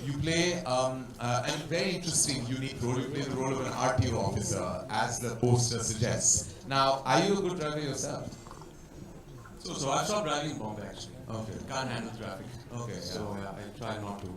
you play a very interesting, unique role. You play the role of an RTO officer, as the poster suggests. Now, are you a good driver yourself? So I've stopped driving in Bombay actually. Okay. Can't handle traffic. Okay. So yeah, I try not to.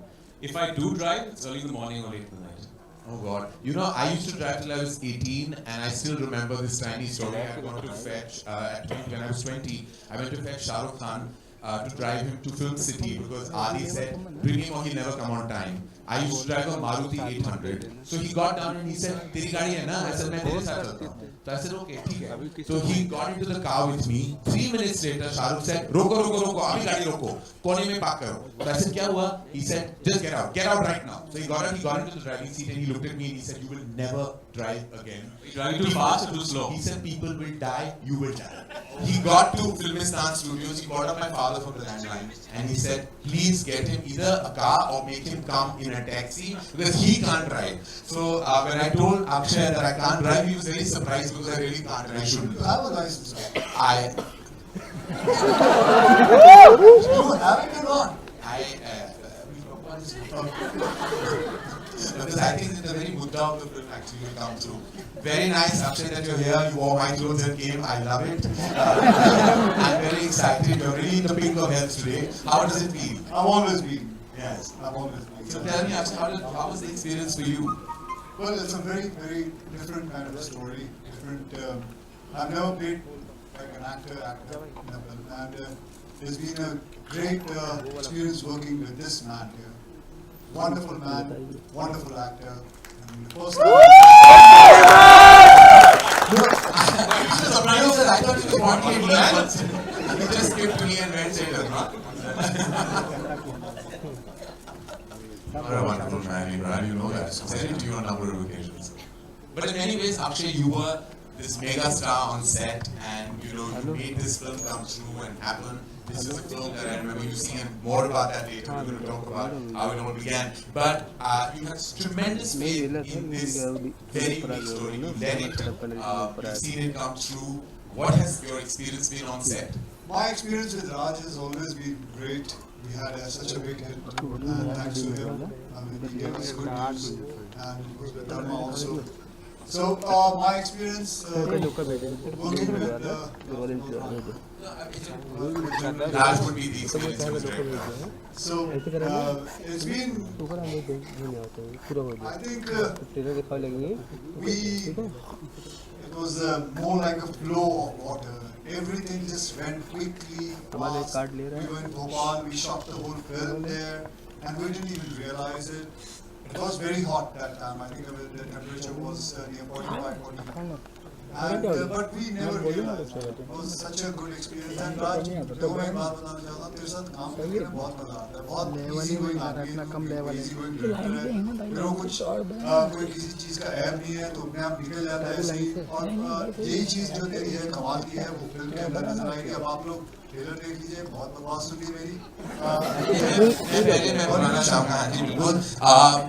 If I do drive, it's early in the morning or late in the night. Oh God. You know, I used to drive till I was 18 and I still remember this tiny story. I had gone to fetch, when I was 20, I went to fetch Shah Rukh Khan to drive him to Film City because Adi said, bring him or he'll never come on time. I used to drive a Maruti 800. So he got down and he said, Teri gaadi hai na? I said, main tere saath chalta hu. So I said, okay, theek hai. So he got into the car with me. 3 minutes later, Shah Rukh said, roko, abhi gaadi roko. Kone mein park karo. So I said, kya hua? He said, just get out right now. So he got into the driving seat and he looked at me and he said, you will never drive again. Driving too fast or too slow? He said, people will die, you will die. He got to Filmistan Studios, he called up my father from the landline and he said, please get him either a car or make him come in a taxi because he can't drive. So when I told Akshay that I can't drive, he was very surprised because I really can't and I shouldn't. You have a license. You have it or not? Because I think it's a very mudda of the film actually will come through. Very nice, Akshay, that you're here. You wore my clothes and came. I love it. I'm very excited. You're really in the pink of health today. How does it feel? I've always been. Yes. I've always been. So tell me, Akshay, how was the experience for you? Well, it's a very, very different kind of a story. I've never played like an actor, and it's been a great experience working with this man here. Wonderful man, wonderful actor. And the first time I thought he was wanting man. He just came to me and went straight up. What a wonderful man, Emraan, you know that. I've said it to you on a number of occasions. But in many ways, Akshay, you were this mega star on set and you made this film come true and happen. This is a film that I remember you seeing, and more about that later. We're going to talk about how it all began. But you had tremendous faith in this very unique story. You led it, you've seen it come true. What has your experience been on set? My experience with Raj has always been great. We had such a big hit, and thanks to him, he gave us good news, and it was with Dharma also. So my experience working with Raj would be the experience. So it's been, I think it was more like a flow of water. Everything just went quickly, fast. We were in Bhopal, we shot the whole film there, and we didn't even realize it. It was very hot that time. I think the temperature was near 45, 40. But we never realized it. It was such a good experience. And Raj, मैं एक बात बताना चाहता हूँ, तेरे साथ काम करने में बहुत मजा आता है. बहुत easy going आदमी है, easy going director है. मेरे को कुछ कोई किसी चीज का ऐप नहीं है, तो अपने आप निकल जाता है ऐसे ही. और यही चीज जो तेरी है, कमाल की है, वो फिल्म के अंदर नजर आएगी. अब आप लोग ट्रेलर देख लीजिए, बहुत बकवास होगी मेरी.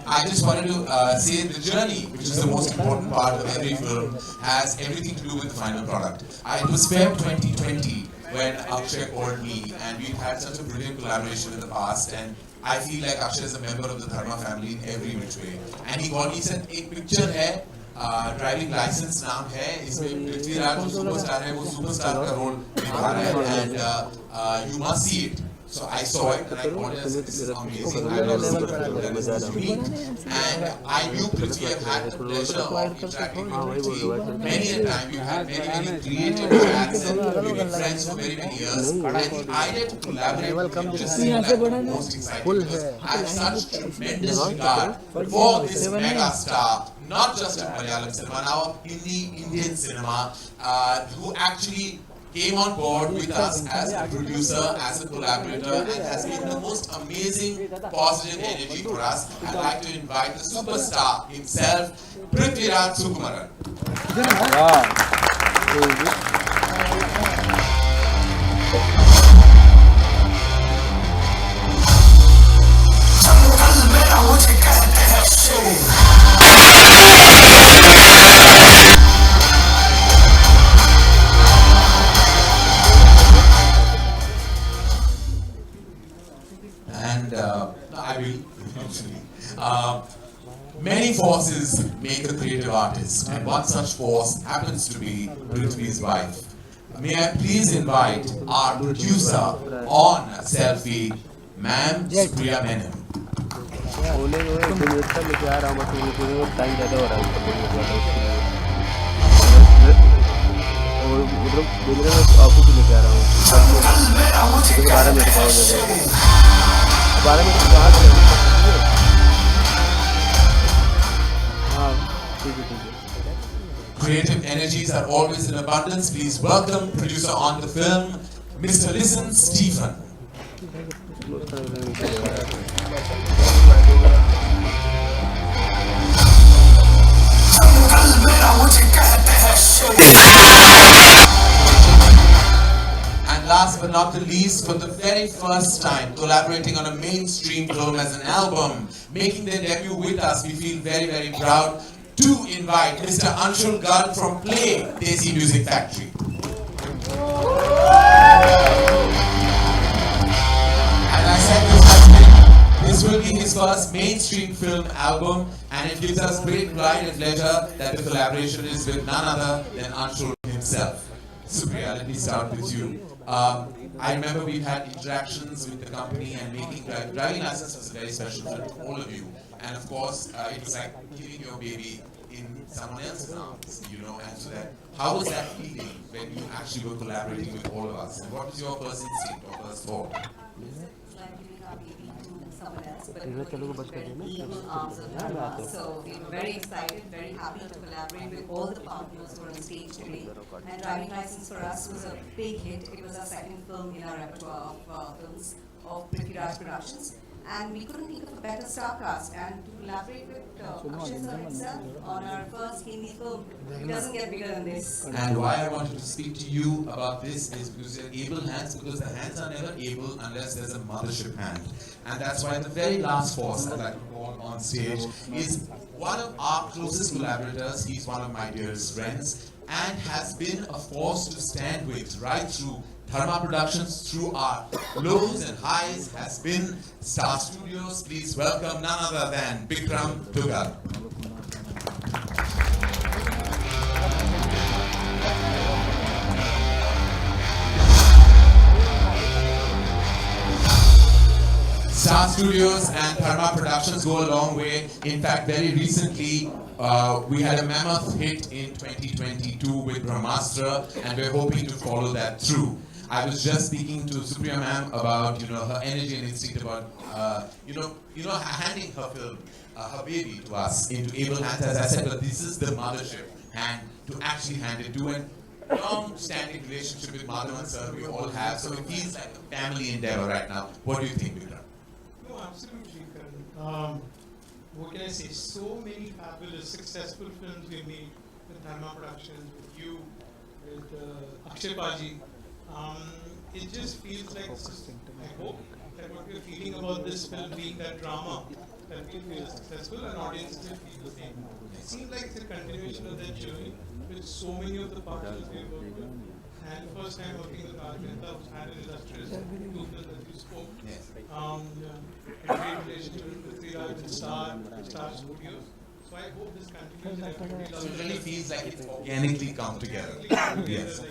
I just wanted to say the journey, which is the most important part of every film, has everything to do with the final product. It was Feb 2020 when Akshay called me, and we've had such a brilliant collaboration in the past, and I feel like Akshay is a member of the Dharma family in every which way. And he called me, he said, एक picture है, driving licence नाम है, इसमें पृथ्वीराज जो superstar है, वो superstar का role निभा रहा है, and you must see it. So I saw it and I thought, this is amazing. I love seeing film, this is unique. And I knew Prithvi. I've had the pleasure of interacting with Prithvi many a time. We've had many creative chats and we've been friends for very many years. And the idea to collaborate with him just seemed like the most exciting because I have such tremendous regard for this mega star, not just in Malayalam cinema, now Indian cinema, who actually came on board with us as a producer, as a collaborator, and has been the most amazing positive energy for us. I'd like to invite the superstar himself, Prithviraj Sukumaran. And I will actually. Many forces make a creative artist, and one such force happens to be Prithvi's wife. May I please invite our producer on Selfie, Ma'am Supriya Menon. Creative energies are always in abundance. Please welcome producer on the film, Mr. Listen Stephen. And last but not the least, for the very first time, collaborating on a mainstream film as an album, making their debut with us, we feel very, very proud to invite Mr. Anshul Garg from Play Desi Music Factory. And I said this will be his first mainstream film album, and it gives us great pride and pleasure that the collaboration is with none other than Anshul himself. Supriya, let me start with you. I remember we've had interactions with the company, and making driving license was a very special film for all of you. And of course, it's like giving your baby in someone else's arms, you know, and so that, how was that feeling when you actually were collaborating with all of us? And what was your first instinct or first thought? It's like giving our baby to someone else, but in equal arms of Dharma. So we were very excited, very happy to collaborate with all the partners who are on stage today. And Driving License for us was a big hit. It was our second film in our repertoire of films of Prithviraj Productions. And we couldn't think of a better star cast, and to collaborate with Akshay Kumar himself on our first Hindi film, it doesn't get bigger than this. And why I wanted to speak to you about this is because you're able hands, because the hands are never able unless there's a mothership hand. And that's why the very last force I'd like to call on stage is one of our closest collaborators. He's one of my dearest friends and has been a force to stand with right through Dharma Productions, through our lows and highs, has been Star Studios. Please welcome none other than Bikram Dugar. Star Studios and Dharma Productions go a long way. In fact, very recently, we had a mammoth hit in 2022 with Brahmastra, and we're hoping to follow that through. I was just speaking to Supriya ma'am about, you know, her energy and instinct about, handing her film, her baby to us into able hands. As I said, but this is the mothership hand to actually hand it to, and long-standing relationship with Madhavan sir we all have, so it feels like a family endeavor right now. What do you think, Vikram? No, absolutely, Karan. What can I say? So many fabulous, successful films we made with Dharma Productions, with you, with Akshay Paji. It just feels like, I hope that what we're feeling about this film being that drama, that we feel successful and audiences will feel the same. It seems like it's a continuation of that journey with so many of the partners we worked with. And first time working with Mehta, who's had an illustrious two films that you spoke. Yes. A great relationship with Prithviraj and Star Studios. So I hope this continues. So it really feels like it's organically come together. Yes.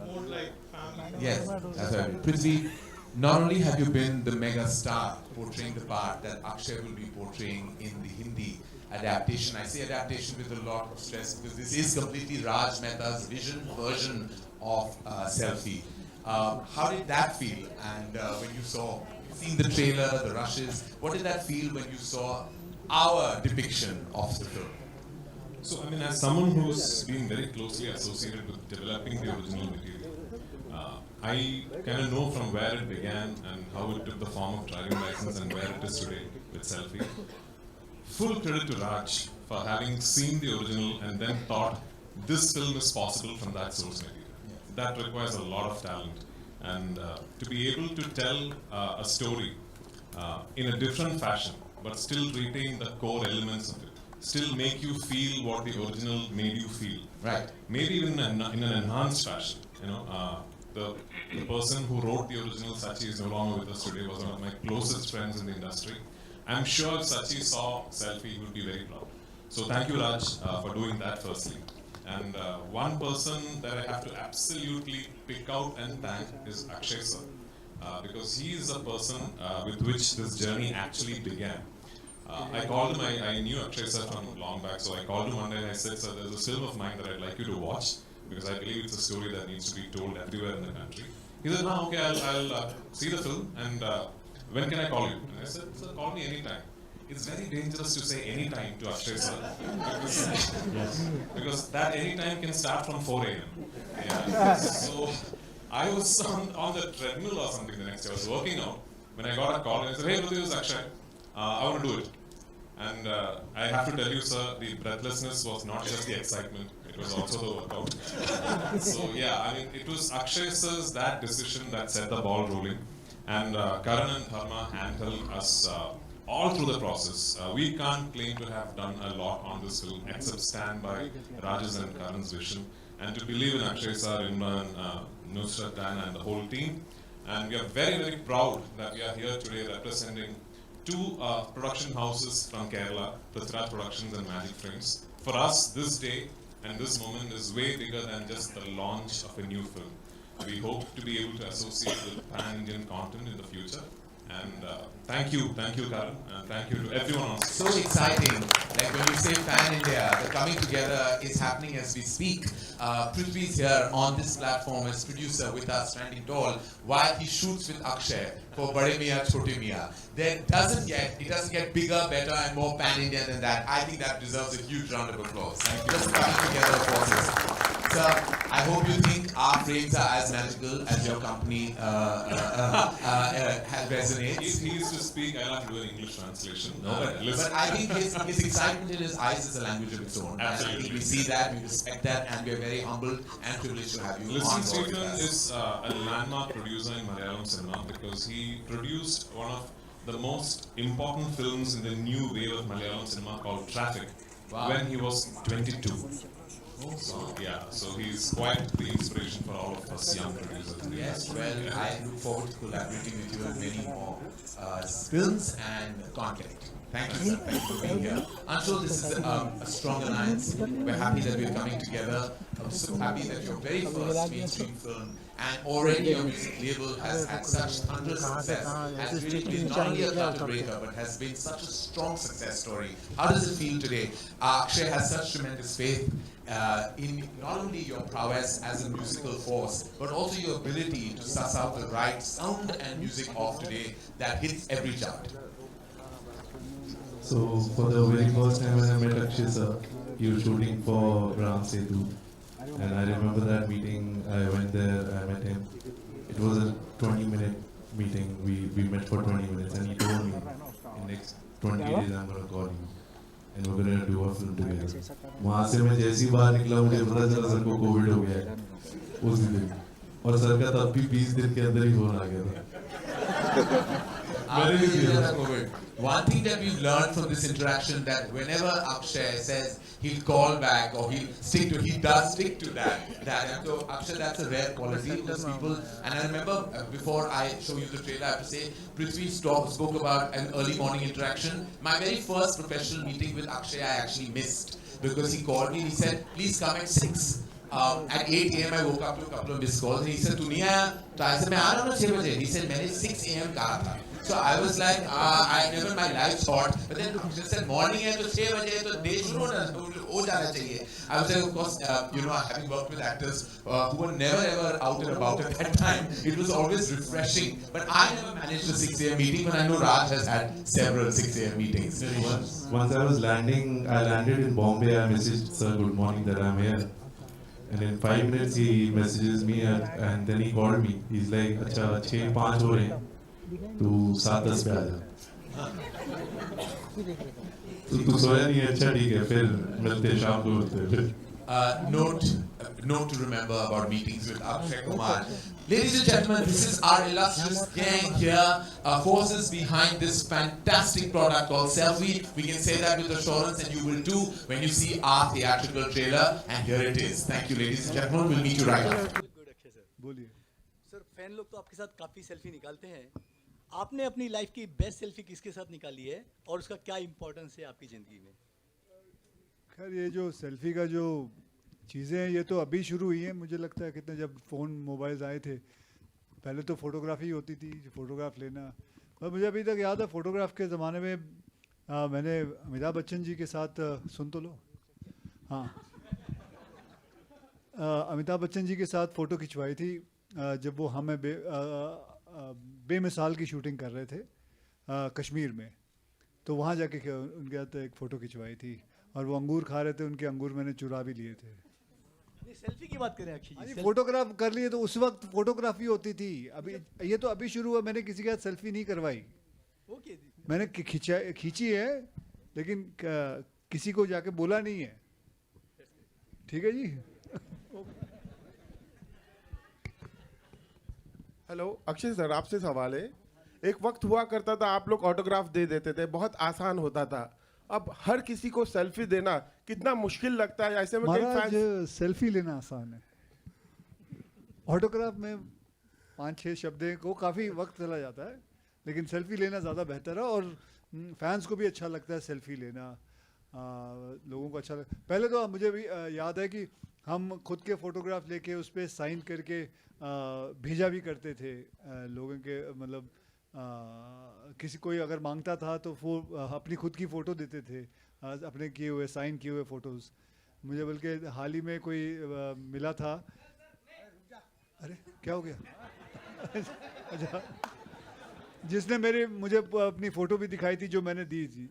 More like family. Yes, that's right. Prithvi, not only have you been the mega star portraying the part that Akshay will be portraying in the Hindi adaptation. I say adaptation with a lot of stress because this is completely Raj Mehta's version of Selfie. How did that feel? And when you seen the trailer, the rushes, what did that feel when you saw our depiction of the film? So, I mean, as someone who's been very closely associated with developing the original material, I kind of know from where it began and how it took the form of driving license and where it is today with Selfie. Full credit to Raj for having seen the original and then thought this film is possible from that source material. That requires a lot of talent, and to be able to tell a story in a different fashion but still retain the core elements of it, still make you feel what the original made you feel. Right. Maybe even in an enhanced fashion, you know. the person who wrote the original Sachi is no longer with us today, was one of my closest friends in the industry. I'm sure if Sachi saw Selfie, he would be very proud. So thank you, Raj, for doing that firstly. And one person that I have to absolutely pick out and thank is Akshay sir. Because he is a person with which this journey actually began. I called him, I knew Akshay sir from long back, so I called him one day and I said, sir, there's a film of mine that I'd like you to watch, because I believe it's a story that needs to be told everywhere in the country. He said, no, okay, I'll see the film, and when can I call you? And I said, sir, call me anytime. It's very dangerous to say anytime to Akshay sir, because that anytime can start from 4 a.m. Yeah. So I was on the treadmill or something the next day. I was working out when I got a call and I said, hey, this is Akshay. I want to do it. And I have to tell you, sir, the breathlessness was not just the excitement, it was also the workout. So yeah, I mean, it was Akshay sir's that decision that set the ball rolling. And Karan and Dharma handheld us all through the process. We can't claim to have done a lot on this film except stand by Raj's and Karan's vision and to believe in Akshay sir, Emraan, Nushrat and the whole team. And we are very, very proud that we are here today representing two production houses from Kerala, Prithviraj Productions and Magic Frames. For us, this day and this moment is way bigger than just the launch of a new film. We hope to be able to associate with pan-Indian content in the future. And thank you, Karan, and thank you to everyone on So exciting. Like when you say Pan India, the coming together is happening as we speak. Prithvi is here on this platform as producer with us, standing tall, while he shoots with Akshay for Bade Miyan Chote Miyan. It doesn't get bigger, better, and more Pan India than that. I think that deserves a huge round of applause. Thank you. Just coming together forces. Sir, I hope you think our frames are as magical as your company resonates. He used to speak, I'll have to do an English translation. No, but I think his excitement in his eyes is a language of its own. Absolutely. And I think we see that, we respect that, and we are very humbled and privileged to have you Listen, on board with Stephen us. is a landmark producer in Malayalam cinema because he produced one of the most important films in the new wave of Malayalam cinema called Traffic when he was 22. So yeah, so he's quite the inspiration for all of us young producers. Yes, well, I look forward to collaborating with you on many more films and content. Thank you, sir. Thank you for being here. Anshul, this is a strong alliance. We're happy that we're coming together. I'm so happy that your very first mainstream film and already your music label has had such thunderous success. Has really been not only a culture breaker, but has been such a strong success story. How does it feel today? Akshay has such tremendous faith in not only your prowess as a musical force, but also your ability to suss out the right sound and music of today that hits every chart. So, for the very first time when I met Akshay sir, he was shooting for Ram Setu. And I remember that meeting, I went there, I met him. It was a 20-minute meeting, we met for 20 minutes and he told me, in next 20 days I'm going to call you. And we're going to do a film together. वहाँ से मैं जैसी बाहर निकला मुझे पता चला sir को कोविड हो गया है उस दिन और सर का तब भी 20 दिन के अंदर ही फोन आ गया था One thing that we've learned from this interaction that whenever Akshay says he'll call back or he does stick to that. And so Akshay, that's a rare quality of those people. And I remember before I show you the trailer, I have to say, Prithvi spoke about an early morning interaction. My very first professional meeting with Akshay I actually missed because he called me and he said, please come at 6. At 8 a.m. I woke up to a couple of missed calls and he said, "Tu nahi aaya?" So I said, "मैं आ रहा हूँ 6 बजे." He said, "मैंने 6 a.m. कहा था." So I was like, I never in my life thought, but then he said, "Morning है तो 6 बजे तो day शुरू हो जाना चाहिए." I was like, of course, having worked with actors who were never ever out and about at that time, it was always refreshing. But I never managed a 6 a.m. meeting, but I know Raj has had several 6 a.m. meetings. Once I landed in Bombay, I messaged sir, "Good morning, that I'm here." And in 5 minutes he messages me and then he called me. He's like, "अच्छा 6-5 हो रहे हैं, तू 7-10 पे आ जा." तू सोया नहीं है, अच्छा ठीक है, फिर मिलते शाम को मिलते। Note to remember about meetings with Akshay Kumar. Ladies and gentlemen, this is our illustrious gang here, forces behind this fantastic product called Selfie. We can say that with assurance, and you will too when you see our theatrical trailer. And here it is. Thank you, ladies and gentlemen. We'll meet you right after. Fan लोग तो आपके साथ काफ़ी selfie निकालते हैं, आपने अपनी life की बेस्ट सेल्फी किसके साथ निकाली है और उसका क्या इम्पोर्टेंस है आपकी ज़िंदगी में? खैर ये जो सेल्फी का जो चीज़ें हैं ये तो अभी शुरू हुई हैं, मुझे लगता है कितने जब फ़ोन मोबाइल्स आए थे पहले तो फोटोग्राफी होती थी, फ़ोटोग्राफ लेना। और मुझे अभी तक याद है फ़ोटोग्राफ के ज़माने में मैंने अमिताभ बच्चन जी के साथ सुन तो लो, हाँ, अमिताभ बच्चन जी के साथ फ़ोटो खिंचवाई थी जब वो हमें बेमिसाल की शूटिंग कर रहे थे कश्मीर में, तो वहाँ जाके उनके साथ एक फ़ोटो खिंचवाई थी और वो अंगूर खा रहे थे, उनके अंगूर मैंने चुरा भी लिए थे। सेल्फी की बात करें अक्षय जी, फोटोग्राफ कर लिए तो उस वक्त फोटोग्राफी होती थी, अभी ये तो अभी शुरू हुआ, मैंने किसी के साथ सेल्फी नहीं करवाई, मैंने खींची है लेकिन किसी को जाके बोला नहीं है, ठीक है जी। हेलो अक्षय सर, आपसे सवाल है। एक वक्त हुआ करता था आप लोग ऑटोग्राफ दे देते थे, बहुत आसान होता था, अब हर किसी को सेल्फी देना कितना मुश्किल लगता है। ऐसे में महाराज सेल्फी लेना आसान है, ऑटोग्राफ में 5-6 शब्द को काफ़ी वक्त चला जाता है, लेकिन सेल्फी लेना ज़्यादा बेहतर है और फैंस को भी अच्छा लगता है सेल्फी लेना, लोगों को अच्छा लगता। पहले तो मुझे भी याद है कि हम खुद के फ़ोटोग्राफ लेके उस पर साइन करके भेजा भी करते थे लोगों के, मतलब किसी कोई अगर मांगता था तो वो अपनी खुद की फ़ोटो देते थे, अपने किए हुए साइन किए हुए फ़ोटोज़। मुझे बल्कि हाल ही में कोई मिला था, अरे क्या हो गया अच्छा, जिसने मुझे अपनी फ़ोटो भी दिखाई थी जो मैंने दी थी।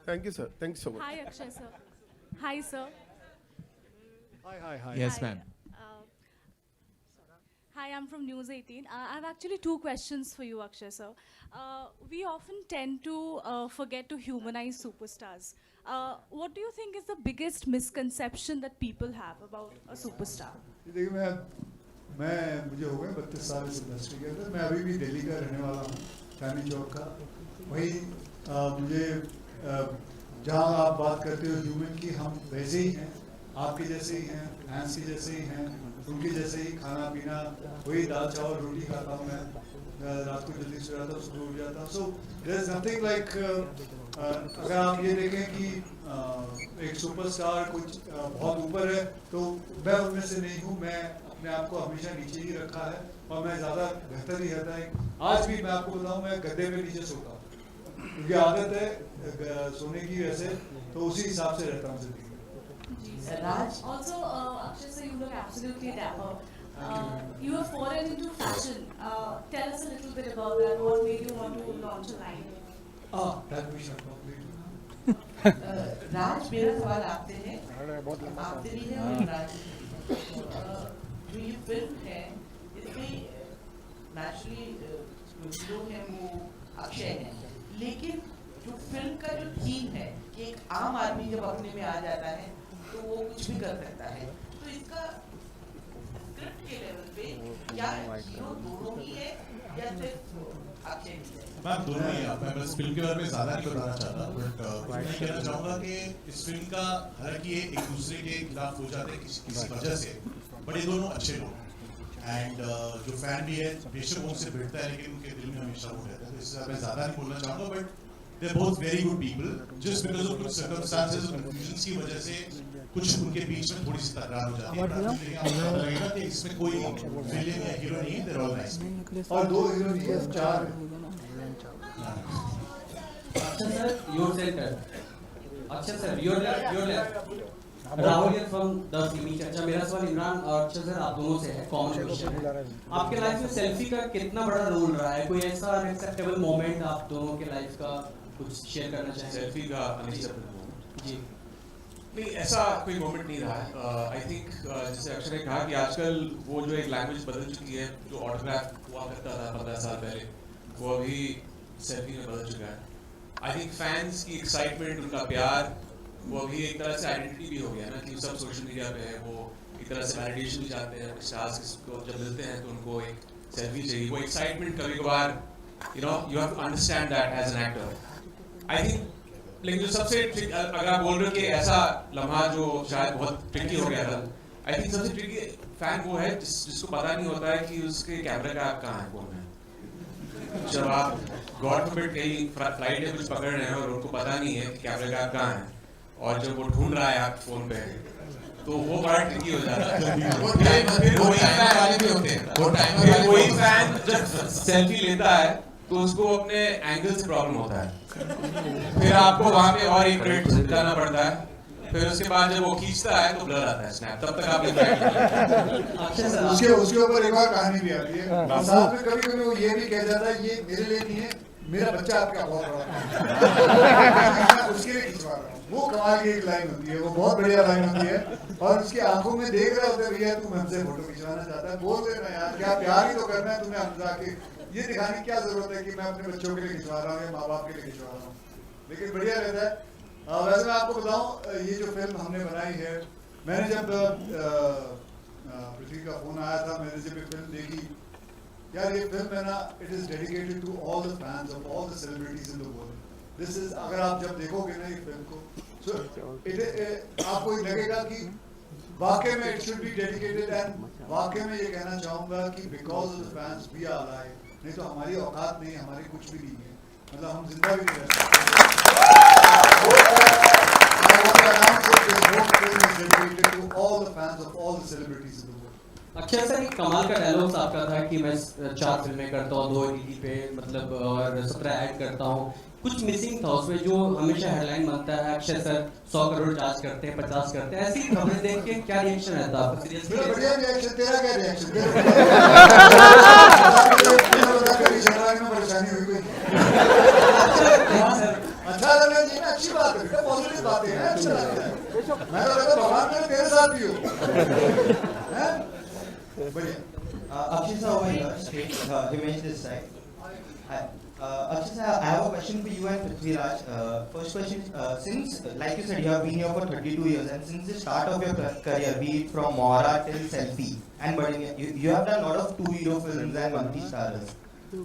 Thank you sir, thank you so much. Hi Akshay sir. Hi sir. Hi. Yes, ma'am. Hi, I'm from News 18. I have actually 2 questions for you, Akshay sir. We often tend to forget to humanize superstars. What do you think is the biggest misconception that people have about a superstar? देखिए मुझे हो गए 32 साल इस industry के अंदर, मैं अभी भी दिल्ली का रहने वाला हूँ, चांदनी चौक का। वही मुझे जहाँ आप बात करते हो ह्यूमन की, हम वैसे ही हैं, आपके जैसे ही हैं, फैंस के जैसे ही हैं, उनके जैसे ही खाना पीना, वही दाल चावल रोटी खाता हूँ मैं, रात को जल्दी सो जाता हूँ, सुबह उठ जाता हूँ। So there is nothing like, अगर आप ये देखें कि एक सुपरस्टार कुछ बहुत ऊपर है तो मैं उनमें से नहीं हूँ, मैं अपने आप को हमेशा नीचे ही रखा है और मैं ज़्यादा बेहतर ही रहता है। आज भी मैं आपको बताऊँ, मैं गद्दे में नीचे सोता हूँ क्योंकि आदत है सोने की, वैसे तो उसी हिसाब से रहता हूँ जिंदगी। Also, Akshay sir, you look absolutely dapper. You have fallen into fashion. Tell us a little bit about that. What made you want to launch a line? That we shall complete. राज, मेरा सवाल आपसे है, आपसे भी है और राज, जो ये फिल्म है इसमें नेचुरली जो है वो अक्षय है, लेकिन जो फिल्म का जो थीम है कि एक आम आदमी जब अपने में आ जाता है तो वो कुछ भी कर सकता है, तो इसका स्क्रिप्ट के लेवल पे क्या हीरो दोनों ही है या सिर्फ अक्षय ही है? मैम दोनों ही आप, मैं बस फिल्म के बारे में ज़्यादा नहीं बताना चाहता, बट मैं कहना चाहूँगा कि इस फिल्म का, हालांकि ये एक दूसरे के खिलाफ हो जाते हैं किसी वजह से, बट ये दोनों अच्छे लोग हैं एंड जो फैन भी है बेशक उनसे भिड़ता है लेकिन उनके दिल में हमेशा वो रहता है, तो इससे मैं ज़्यादा नहीं बोलना चाहूँगा, but they're both very good people. Just because of कुछ circumstances और confusions की वजह से कुछ उनके बीच में थोड़ी सी तकरार हो जाती है, लेकिन आपको पता लगेगा कि इसमें कोई विलेन या हीरो नहीं है, they're all nice people. और 2 हीरो नहीं है, 4 Akshay sir, your center. Akshay sir, your left. Rahul here from the TV चर्चा। मेरा सवाल इमरान और अक्षय सर आप दोनों से है, कॉमन क्वेश्चन है। आपके लाइफ में सेल्फी का कितना बड़ा रोल रहा है? कोई ऐसा अनएक्सेप्टेबल मोमेंट आप दोनों के लाइफ का कुछ शेयर करना चाहेंगे? सेल्फी का अनएक्सेप्टेबल मोमेंट जी नहीं, ऐसा कोई मोमेंट नहीं रहा है। आई थिंक जैसे अक्षय ने कहा कि आजकल वो जो एक लैंग्वेज बदल चुकी है, जो ऑटोग्राफ हुआ करता था 15 साल पहले, वो अभी सेल्फी में बदल चुका है। आई थिंक फैंस की एक्साइटमेंट, उनका प्यार, वो अभी एक तरह से आइडेंटिटी भी हो गया ना कि सब सोशल मीडिया पे है, वो एक तरह से वैलिडेशन भी चाहते हैं। स्टार्स को जब मिलते हैं तो उनको एक सेल्फी चाहिए, वो एक्साइटमेंट कभी कभार you have to understand that as an actor. I think लेकिन जो सबसे अगर आप बोल रहे हो कि ऐसा लम्हा जो शायद बहुत ट्रिकी हो गया था, आई थिंक सबसे ट्रिकी फैन वो है जिसको पता नहीं होता है कि उसके कैमरे का ऐप कहाँ है फोन में। जब आप गॉड फॉरबिड कहीं फ्लाइट या कुछ पकड़ रहे हैं और उनको पता नहीं है कि कैमरे का ऐप कहाँ है, और जब वो ढूंढ रहा है आप फोन पे, तो वो बड़ा ट्रिकी हो जाता है। वही फैन जब सेल्फी लेता है तो उसको अपने एंगल से प्रॉब्लम होता है, फिर आपको वहां पे और एक मिनट जाना पड़ता है, फिर उसके बाद जब वो खींचता है तो ब्लर आता है स्नैप, तब तक आप उसके ऊपर एक और कहानी भी आती है। साथ में कभी कभी वो ये भी कह जाता है ये मेरे लिए नहीं है, मेरा बच्चा आपका बहुत बड़ा उसके लिए खिंचवा रहा हूँ। वो कमाल की एक लाइन होती है, वो बहुत बढ़िया लाइन होती है, और उसकी आंखों में देख रहे होते भैया तू हमसे फोटो खिंचवाना चाहता है, बोल देना यार क्या प्यार ही तो करना है तुम्हें, हमजा के ये दिखाने की क्या जरूरत है कि मैं अपने बच्चों के लिए खिंचवा रहा हूँ या माँ बाप के लिए खिंचवा रहा हूँ, लेकिन बढ़िया रहता है। वैसे मैं आपको बताऊं, ये जो फिल्म हमने बनाई है, मैंने जब पृथ्वी का फोन आया था, मैंने जब ये फिल्म देखी, यार ये फिल्म है ना, it is dedicated to all the fans of all the celebrities in the world. This is, अगर आप जब देखोगे ना ये फिल्म को, सो आपको लगेगा कि वाकई में it should be dedicated, and वाकई में ये कहना चाहूंगा कि because of the fans we are alive, नहीं तो हमारी औकात नहीं, हमारी कुछ भी नहीं है, मतलब हम जिंदा भी नहीं रह सकते। अक्षय सर, एक कमाल का डायलॉग आपका था कि मैं 4 फिल्में करता हूँ, 2 OTT पे, मतलब और 17 ऐड करता हूँ, कुछ मिसिंग था उसमें जो हमेशा हेडलाइन बनता है, अक्षय सर 100 करोड़ चार्ज करते हैं, 50 करते हैं, ऐसी खबरें देख के क्या रिएक्शन रहता है आपका? सीरियसली बढ़िया रिएक्शन, तेरा क्या रिएक्शन? परेशानी हुई कोई? अच्छा लगना चाहिए, अच्छी बात है बेटा, पॉजिटिव बातें हैं, अच्छा लगता है। मैं तो कहता भगवान मेरे तेरे साथ भी हो। Akshay sir, over here, straight, Himesh this side. Hi. Akshay sir, I have a question for you and Prithviraj. First question, since, like you said, you have been here for 32 years, and since the start of your career, be it from Mohra till Selfiee, and you have done a lot of 2 hero films and multi-starers.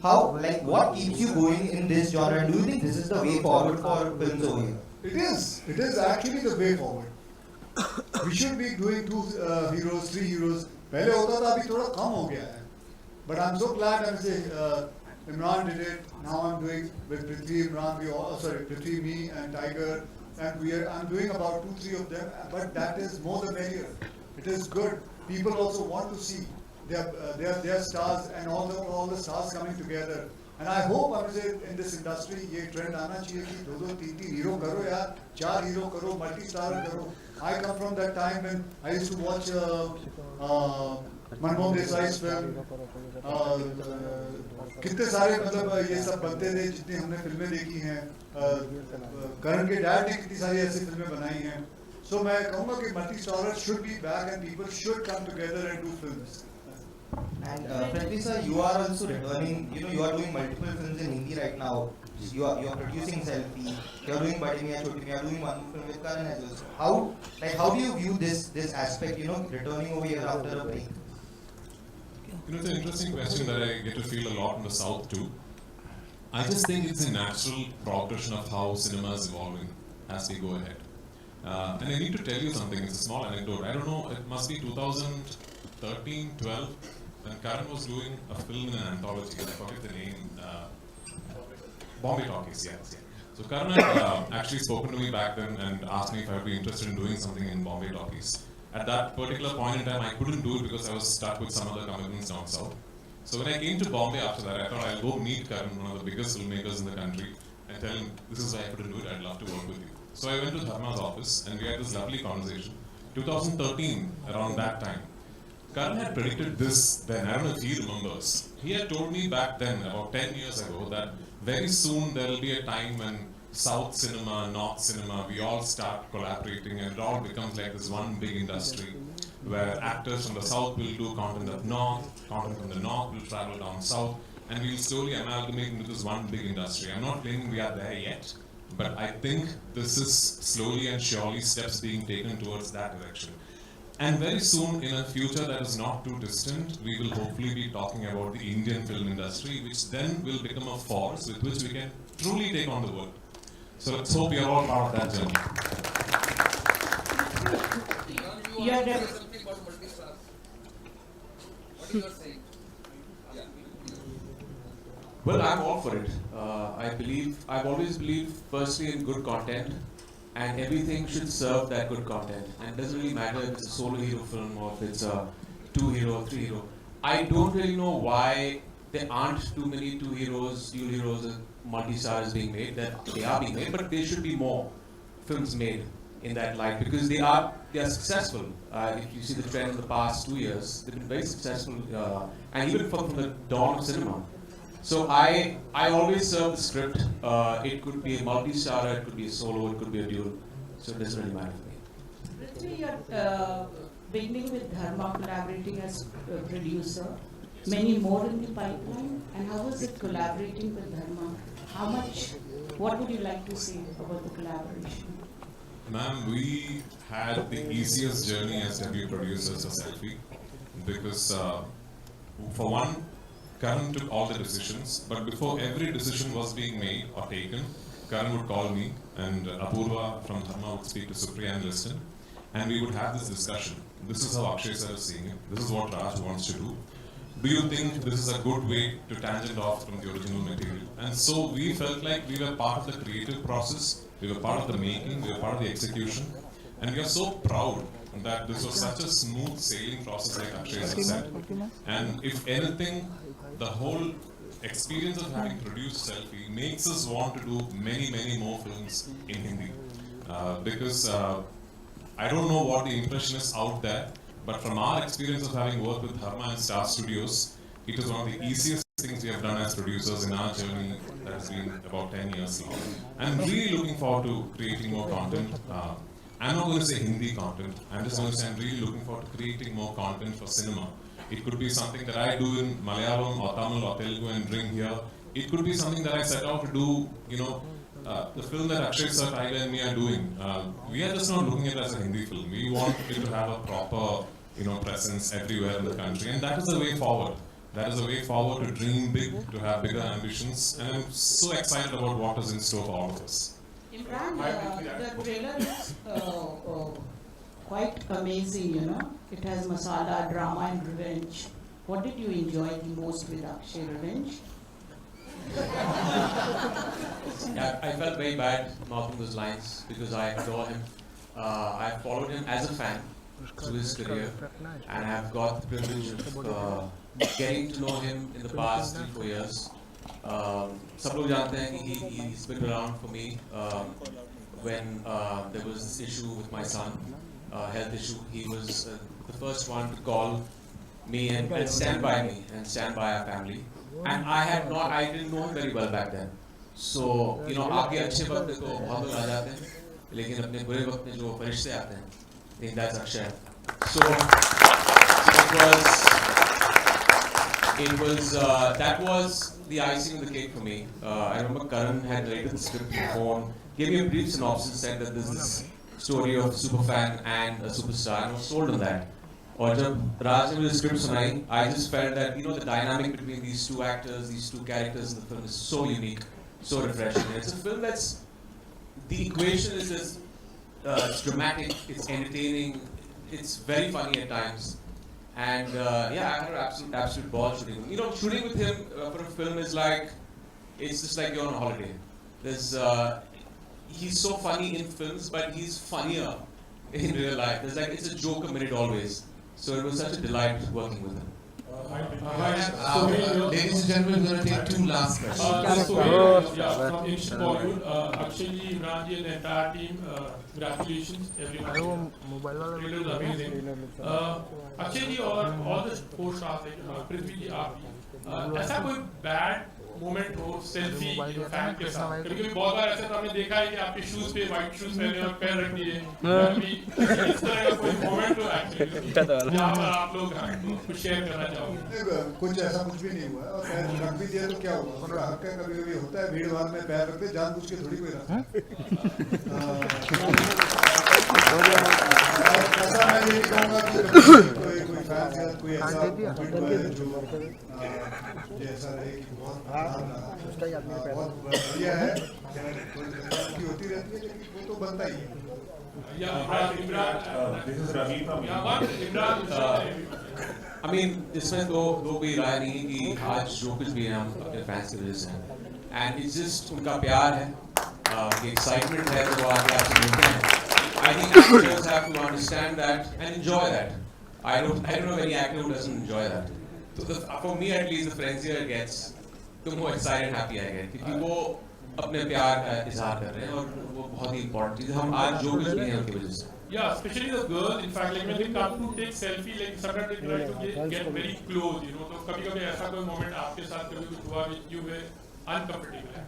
How, like, what keeps you going in this genre, and do you think this is the way forward for films over here? It is actually the way forward. We should be doing 2 heroes, 3 heroes. पहले होता था, अभी थोड़ा कम हो गया है, but I'm so glad I'm saying Emraan did it. Now I'm doing with Prithvi, Emraan, Prithvi, me and Tiger, and I'm doing about 2-3 of them, but that is more the merrier. It is good. People also want to see their stars and all the stars coming together. And I hope I'm saying in this industry ये trend आना चाहिए कि 2-3 hero करो यार, 4 hero करो, multi-star करो. I come from that time when I used to watch Manmohan देसाई's film. कितने सारे मतलब ये सब बनते थे, जितनी हमने फिल्में देखी हैं, करण के डैड ने कितनी सारी ऐसी फिल्में बनाई हैं. So मैं कहूँगा कि multi-starers should be back and people should come together and do films. And Prithvi sir, you are also returning. You are doing multiple films in Hindi right now. You are producing Selfiee. You are doing Badi Miyan Choti Miyan. You are doing one film with Karan as well. How do you view this aspect? Returning over here after a break. It's an interesting question that I get to feel a lot in the South too. I just think it's a natural progression of how cinema is evolving as we go ahead. And I need to tell you something. It's a small anecdote. I don't know. It must be 2013, 12. When Karan was doing a film in an anthology, I forget the name, Bombay Talkies, yes. So Karan had actually spoken to me back then and asked me if I would be interested in doing something in Bombay Talkies. At that particular point in time, I couldn't do it because I was stuck with some other commitments down south. So when I came to Bombay after that, I thought I'll go meet Karan, one of the biggest filmmakers in the country, and tell him, this is why I couldn't do it, I'd love to work with you. So I went to Dharma's office and we had this lovely conversation. 2013, around that time, Karan had predicted this then. I don't know if he remembers. He had told me back then, about 10 years ago, that very soon there will be a time when South cinema, North cinema, we all start collaborating and it all becomes like this one big industry where actors from the South will do content up North, content from the North will travel down South, and we'll slowly amalgamate into this one big industry. I'm not claiming we are there yet, but I think this is slowly and surely steps being taken towards that direction. And very soon, in a future that is not too distant, we will hopefully be talking about the Indian film industry, which then will become a force with which we can truly take on the world. So let's hope we are all part of that journey. What is your saying? Well, I'm all for it. I've always believed firstly in good content, and everything should serve that good content. And it doesn't really matter if it's a solo hero film or if it's a 2-hero or 3-hero. I don't really know why there aren't too many 2 heroes, dual heroes, and multi-stars being made. They are being made, but there should be more films made in that light because they are successful. If you see the trend in the past 2 years, they've been very successful, and even from the dawn of cinema. So I always serve the script. It could be a multi-starrer, it could be a solo, it could be a dual. So it doesn't really matter for me. Prithvi, you're beginning with Dharma, collaborating as producer. Many more in the pipeline. And how was it collaborating with Dharma? What would you like to say about the collaboration? Ma'am, we had the easiest journey as debut producers of Selfie because for one, Karan took all the decisions, but before every decision was being made or taken, Karan would call me and Apurva from Dharma would speak to Supriya and listen, and we would have this discussion. This is how Akshay sir is seeing it. This is what Raj wants to do. Do you think this is a good way to tangent off from the original material? And so we felt like we were part of the creative process, we were part of the making, we were part of the execution, and we are so proud that this was such a smooth sailing process like Akshay sir said. And if anything, the whole experience of having produced Selfie makes us want to do many, many more films in Hindi. Because I don't know what the impression is out there, but from our experience of having worked with Dharma and Star Studios, it is one of the easiest things we have done as producers in our journey that has been about 10 years long. I'm really looking forward to creating more content. I'm not going to say Hindi content, I'm just going to say I'm really looking forward to creating more content for cinema. It could be something that I do in Malayalam or Tamil or Telugu and bring here. It could be something that I set out to do, the film that Akshay sir, Tiger and me are doing. We are just not looking at it as a Hindi film. We want it to have a proper, presence everywhere in the country. And that is the way forward. That is the way forward to dream big, to have bigger ambitions. And I'm so excited about what is in store for all of us. Imran, the trailer is quite amazing, It has masala, drama and revenge. What did you enjoy the most with Akshay? Revenge? Yeah, I felt very bad mouthing those lines because I adore him. I followed him as a fan through his career, and I have got the privilege of getting to know him in the past 3-4 years. Sab log jante hain ki he's been around for me when there was this issue with my son, health issue. He was the first one to call me and stand by me and stand by our family. And I didn't know him very well back then. So, आपके अच्छे वक्त देखो बहुत लोग आ जाते हैं, लेकिन अपने बुरे वक्त में जो फरिश्ते आते हैं, I think that's Akshay. So that was the icing on the cake for me. I remember Karan had narrated the script on the phone, gave me a brief synopsis, said that this is this story of a superfan and a superstar, and I was sold on that. और जब राज ने मुझे script सुनाई, I just felt that the dynamic between these two actors, these two characters in the film is so unique, so refreshing. And it's a film that's the equation is just it's dramatic, it's entertaining, it's very funny at times, and I had an absolute ball shooting with him. Shooting with him for a film is like it's just like you're on a holiday. He's so funny in films, but he's funnier in real life. It's a joke a minute always. So it was such a delight working with him. Ladies and gentlemen, we're going to take 2 last questions. From Ancient Bollywood, Akshay ji, Imran ji and the entire team, congratulations everyone. It was amazing. Akshay ji और all the 4 stars like Prithvi ji, आप भी ऐसा कोई bad moment हो selfie fan के साथ? कभी बहुत बार ऐसा तो हमने देखा है कि आपके शूज पे व्हाइट शूज पहने और पैर रख दिए, कभी इस तरह का कोई मोमेंट हो एक्चुअली जहाँ पर आप लोग कुछ शेयर करना चाहोगे? कुछ ऐसा कुछ भी नहीं हुआ है, और पैर रख भी दिया तो क्या हुआ? थोड़ा हक है, कभी कभी होता है भीड़ भाड़ में पैर रखते जानबूझ के थोड़ी कोई रखता। ऐसा मैं ये कहूँगा कि कोई फैन या कोई ऐसा मोमेंट जो जैसा रहे कि बहुत बढ़िया है, की होती रहती है, लेकिन वो तो बनता ही है। I mean, इसमें दो कोई राय नहीं है कि आज जो कुछ भी है हम अपने फैंस की वजह से हैं, and it's just उनका प्यार है, उनकी excitement है जो आगे आपसे मिलते हैं. I think actors have to understand that and enjoy that. I don't know any actor who doesn't enjoy that. So for me at least, the frenzier it gets, the more excited and happy I get, क्योंकि वो अपने प्यार का इज़हार कर रहे हैं और वो बहुत ही important चीज़ है. हम आज जो कुछ भी हैं उनकी वजह से. Yeah, especially the girl. In fact, like when they come to take selfie, like sometimes they try to get very close, you know. तो कभी-कभी ऐसा कोई moment आपके साथ कभी कुछ हुआ which you were uncomfortable at?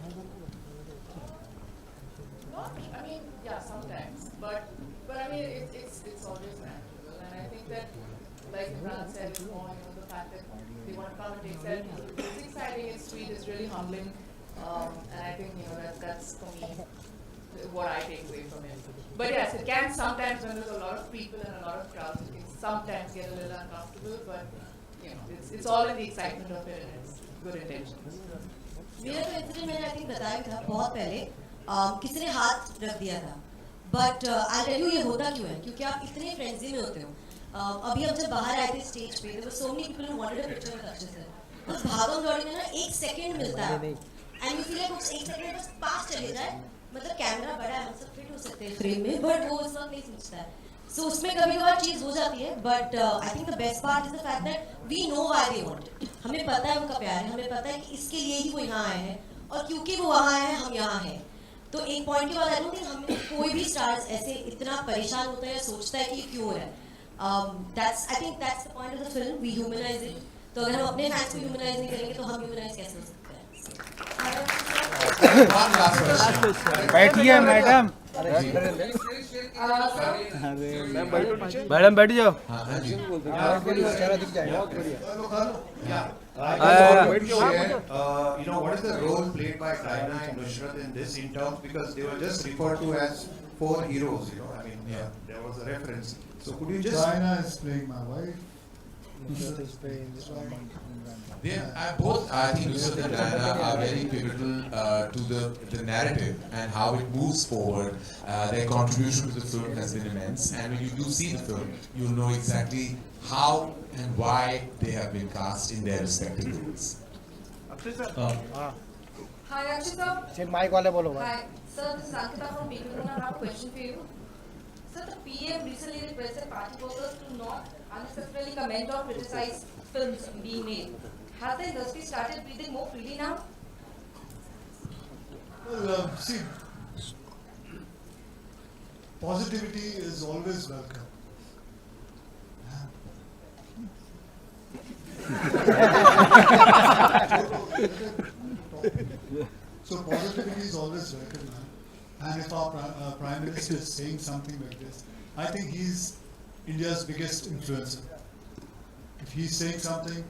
Not, I mean, yeah, sometimes, but I mean, it's always natural, and I think that, like Emraan said before, you know, the fact that they want to come and take selfies, it's exciting, it's sweet, it's really humbling, and I think, you know, that's for me what I take away from it. But yes, it can sometimes, when there's a lot of people and a lot of crowds, it can sometimes get a little uncomfortable, but you know, it's all in the excitement of it and it's good intentions. मेरा तो incident मैंने I think बताया था बहुत पहले, किसी ने हाथ रख दिया था, बट आई टेल यू ये होता क्यों है, क्योंकि आप इतने फ्रेंजी में होते हो. अभी हम जब बाहर आए थे स्टेज पे, there were so many people who wanted a picture with Akshay sir. उस भागम दौड़ में ना 1 सेकंड मिलता है, एंड यू फील लाइक उस 1 सेकंड बस पास चले जाए, मतलब कैमरा बड़ा है, हम सब फिट हो सकते हैं फ्रेम में, बट वो उस वक्त नहीं सोचता है. सो उसमें कभी कभार चीज़ हो जाती है, but I think the best part is the fact that we know why they want it. हमें पता है उनका प्यार है, हमें पता है कि इसके लिए ही वो यहाँ आए हैं, और क्योंकि वो वहाँ आए हैं हम यहाँ हैं. तो एक पॉइंट के बाद आई डोंट थिंक हम कोई भी स्टार्स ऐसे इतना परेशान होता है या सोचता है कि ये क्यों हो रहा है. That's I think that's the point of the film, we humanise it. तो अगर हम अपने फैंस को ह्यूमनाइज नहीं करेंगे तो हम ह्यूमनाइज कैसे हो सकते हैं. बैठिए मैडम. मैडम बैठ जाओ. You know, what is the role played by Diana and Nushrat in this, in terms, because they were just referred to as 4 heroes, you know, I mean, there was a reference. So could you just... Diana is playing my wife. Nushrat is playing both, I think Nushrat and Diana are very pivotal to the narrative and how it moves forward. Their contribution to the film has been immense, and when you do see the film, you'll know exactly how and why they have been cast in their respective roles. Akshay sir. Hi Akshay sir. Sir, mic wale bolo. Hi sir, this is Ankita from Penty and Nushratt. I have a question for you. Sir, the PM recently requested party workers to not unnecessarily comment or criticize films being made. Has the industry started breathing more freely now? Well, see, positivity is always welcome. So positivity is always welcome, and if our Prime Minister is saying something like this, I think he's India's biggest influencer. If he's saying something,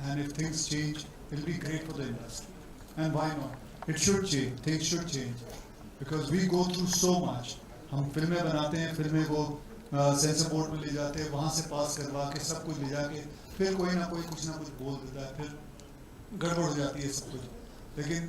and if things change, it'll be great for the industry. And why not? It should change. Things should change, because we go through so much. हम फिल्में बनाते हैं, फिल्में को sensor board में ले जाते हैं, वहाँ से पास करवा के सब कुछ ले जाके फिर कोई ना कुछ बोल देता है, फिर गड़बड़ हो जाती है सब कुछ. लेकिन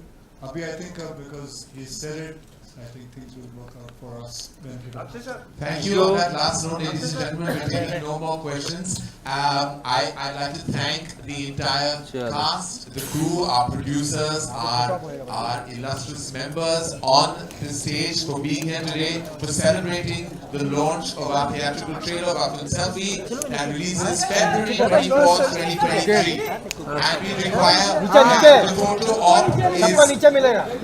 अभी I think because he said it, I think things will work out for us. Thank you. On that last note, ladies and gentlemen, we're taking no more questions. I'd like to thank the entire cast, the crew, our producers, our illustrious members on the stage for being here today, for celebrating the launch of our theatrical trailer of our film Selfie that releases February 24th, 2023. And we require the photo op is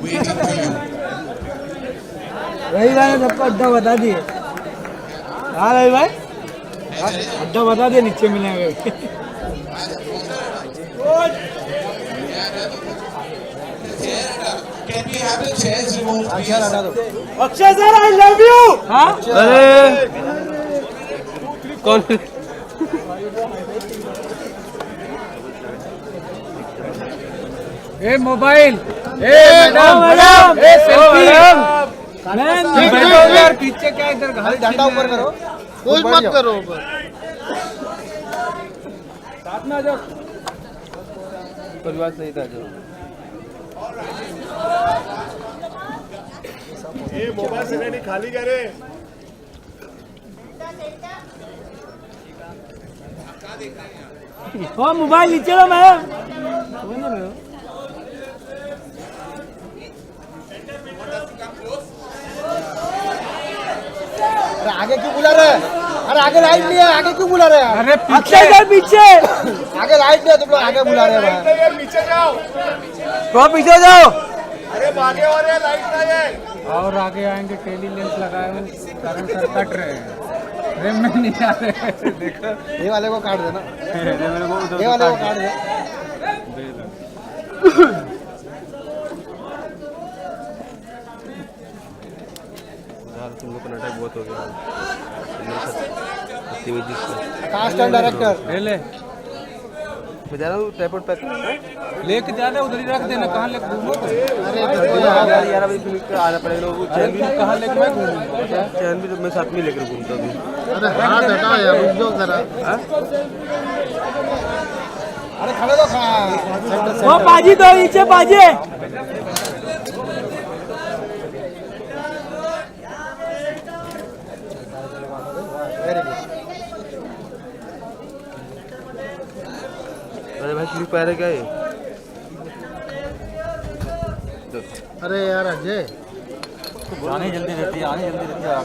waiting for you. रही भाई सबको अड्डा बता दिए. हाँ रही भाई अड्डा बता दिए, नीचे मिलेंगे. Can we have the chairs removed, please? Akshay sir I love you. हाँ अरे कौन ए मोबाइल ए मैडम ए सेल्फी यार पीछे क्या इधर डंडा ऊपर करो, कुछ मत करो ऊपर. साथ में आ जाओ, परिवार सहित आ जाओ. ये मोबाइल से नहीं खाली करे. ओ मोबाइल नीचे लो मैम। अरे आगे क्यों बुला रहे? अरे आगे राइट नहीं है, आगे क्यों बुला रहे हैं? अरे अक्षय सर पीछे। आगे राइट नहीं है, तुम लोग आगे बुला रहे हैं भाई। पीछे जाओ, तो पीछे जाओ। अरे आगे और है, लाइट का ये। और आगे आएंगे, टेली लेंस लगाए हुए कारण सर कट रहे हैं, फ्रेम में नहीं आ रहे। देखो ये वाले को काट देना, ये वाले को काट दे। यार तुम लोग का नाटक बहुत हो गया। कास्ट एंड डायरेक्टर ले मैं जा रहा हूँ ट्राइपॉड पैक लेके जाना, उधर ही रख देना। कहाँ लेके घूमोगे? अरे यार अभी फिर आना पड़ेगा। वो चैन भी कहाँ लेके मैं घूमूंगा? चैन भी तो मैं साथ में लेकर घूमता हूँ। अरे हाथ हटाओ यार, रुक जाओ जरा। अरे खड़े तो खा। वो बाजी तो नीचे बाजी। अरे भाई क्लिप आ रहा है क्या ये? अरे यार अजय आने जल्दी रहती है, आने जल्दी रहती है यार।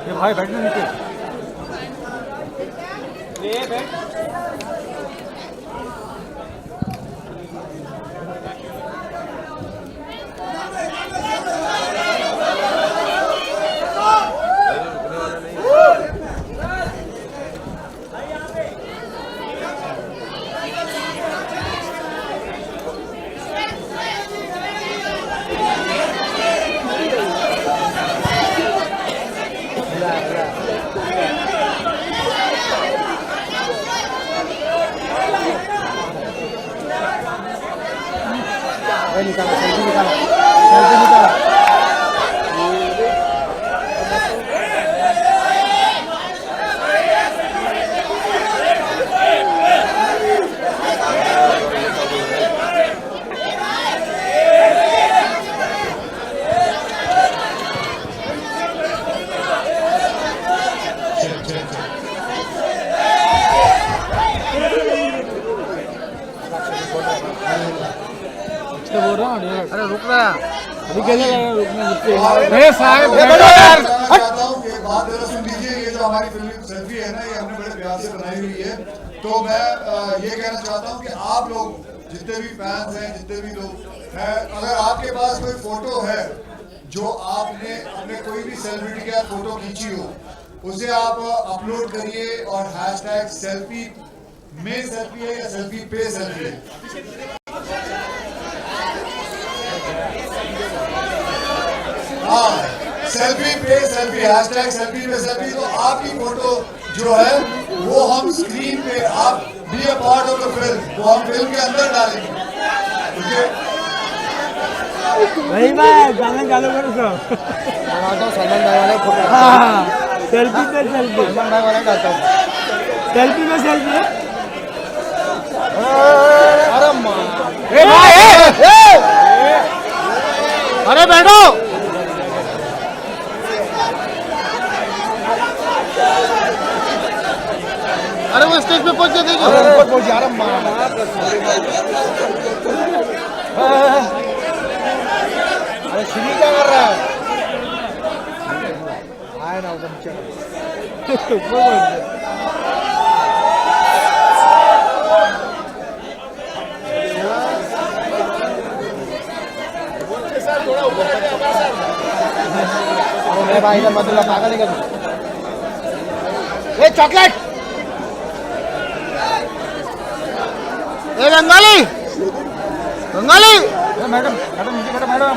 ये भाई बैठने नीचे। ये बैठ। निकाला, सेल्फी निकाला, सेल्फी निकाला। बोल रहा हूँ। अरे रुक रहा अभी कैसे लगा रुकने? साहब चाहता हूँ कि बात जरा सुन लीजिए। ये जो हमारी फिल्म सेल्फी है ना, ये हमने बड़े प्यार से बनाई हुई है। तो मैं ये कहना चाहता हूँ कि आप लोग जितने भी फैंस हैं, जितने भी लोग हैं, अगर आपके पास कोई फोटो है जो आपने अपने कोई भी सेलिब्रिटी के साथ फोटो खींची हो, उसे आप अपलोड करिए और हैशटैग सेल्फी में सेल्फी है या सेल्फी पे सेल्फी है। हाँ, सेल्फी पे सेल्फी, हैशटैग सेल्फी पे सेल्फी। तो आपकी फोटो जो है वो हम स्क्रीन पे, आप be a part of the film, वो हम फिल्म के अंदर डालेंगे। ठीक है भाई मैं गाना चालू करूँ सब बनाता हूँ। सलमान भाई वाले फोटो। हाँ सेल्फी पे सेल्फी, सलमान भाई वाले डालता हूँ। सेल्फी पे सेल्फी। अरे माँ, ए भाई, अरे बैठो। अरे वो स्टेज पे पहुंच जाते हैं। ऊपर पहुंच जा रहा अरे श्री क्या कर रहा है? आए ना उधर नीचे। अरे भाई इधर मत ला, पागल है क्या? ए चॉकलेट, ए बंगाली, बंगाली। मैडम मैडम नीचे बैठो मैडम।